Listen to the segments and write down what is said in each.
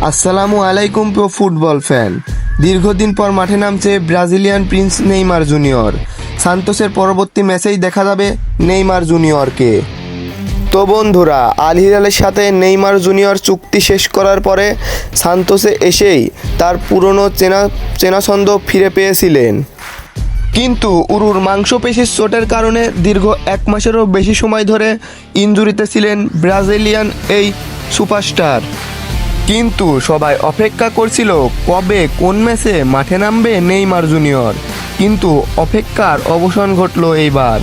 আসসালামু আলাইকুম প্রিয় ফুটবল ফ্যান। দীর্ঘদিন পর মাঠে নামছে ব্রাজিলিয়ান প্রিন্স নেইমার জুনিয়র। সান্তোসের পরবর্তী ম্যাচেই দেখা যাবে নেইমার জুনিয়রকে। তো বন্ধুরা, আল হিলালের সাথে নেইমার জুনিয়র চুক্তি শেষ করার পরে সান্তোসে এসেই তার পুরনো চেনাছন্দ ফিরে পেয়েছিলেন, কিন্তু উরুর মাংসপেশির চোটের কারণে দীর্ঘ 1 মাসেরও বেশি সময় ধরে ইনজুরিতে ছিলেন ব্রাজিলিয়ান এই সুপারস্টার। কিন্তু সবাই অপেক্ষা করছিল কবে কোন ম্যাচে মাঠে নামবে নেইমার জুনিয়র, কিন্তু অপেক্ষার অবসান ঘটল এইবার।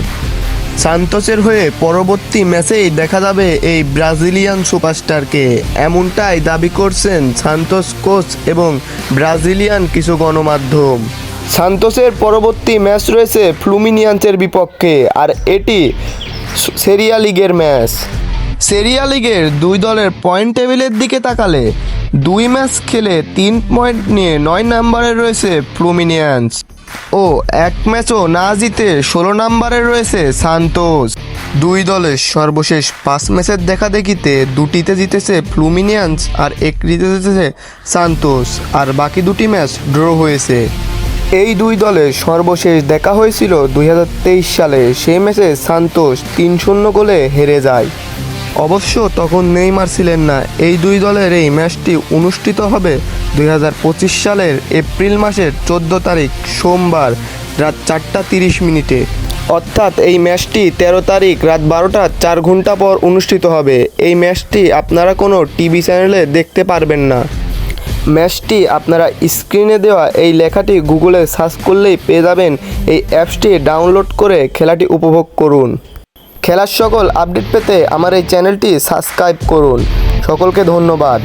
সান্তোসের হয়ে পরবর্তী ম্যাচেই দেখা যাবে এই ব্রাজিলিয়ান সুপারস্টারকে, এমনটাই দাবি করছেন সান্তোস কোচ এবং ব্রাজিলিয়ান কিছু গণমাধ্যম। সান্তোসের পরবর্তী ম্যাচ রয়েছে ফ্লুমিনিয়েন্সের বিপক্ষে, আর এটি সেরিয়া লিগের ম্যাচ। সেরিয়া লিগের দুই দলের পয়েন্ট টেবিলের দিকে তাকালে 2 ম্যাচ খেলে 3 পয়েন্ট নিয়ে 9 নম্বরে রয়েছে ফ্লুমিনিয়েন্স ও 1 ম্যাচও না জিতে 16 নম্বরে রয়েছে সান্তোস। দুই দলের সর্বশেষ 5 ম্যাচের দেখাদেখিতে 2টিতে জিতেছে ফ্লুমিনিয়েন্স আর 1টিতে জিতেছে সান্তোস, আর বাকি 2টি ম্যাচ ড্র হয়েছে। এই দুই দলের সর্বশেষ দেখা হয়েছিল 2023 সালে। সেই ম্যাচে সান্তোস 3-0 গোলে হেরে যায়। অবশ্য তখন নেইমার ছিলেন না। এই দুই দলের এই ম্যাচটি অনুষ্ঠিত হবে 2025 সালের এপ্রিল মাসের 14 তারিখ সোমবার রাত 4:30 অর্থাৎ এই ম্যাচটি 13 তারিখ রাত 12টা 4 ঘন্টা পর অনুষ্ঠিত হবে। এই ম্যাচটি আপনারা কোনো টিভি চ্যানেলে দেখতে পারবেন না। ম্যাচটি আপনারা স্ক্রিনে দেওয়া এই লেখাটি গুগলে সার্চ করলেই পেয়ে যাবেন। এই অ্যাপসটি ডাউনলোড করে খেলাটি উপভোগ করুন। খেলার সকল আপডেট পেতে আমার এই চ্যানেলটি সাবস্ক্রাইব করুন। সকলকে ধন্যবাদ।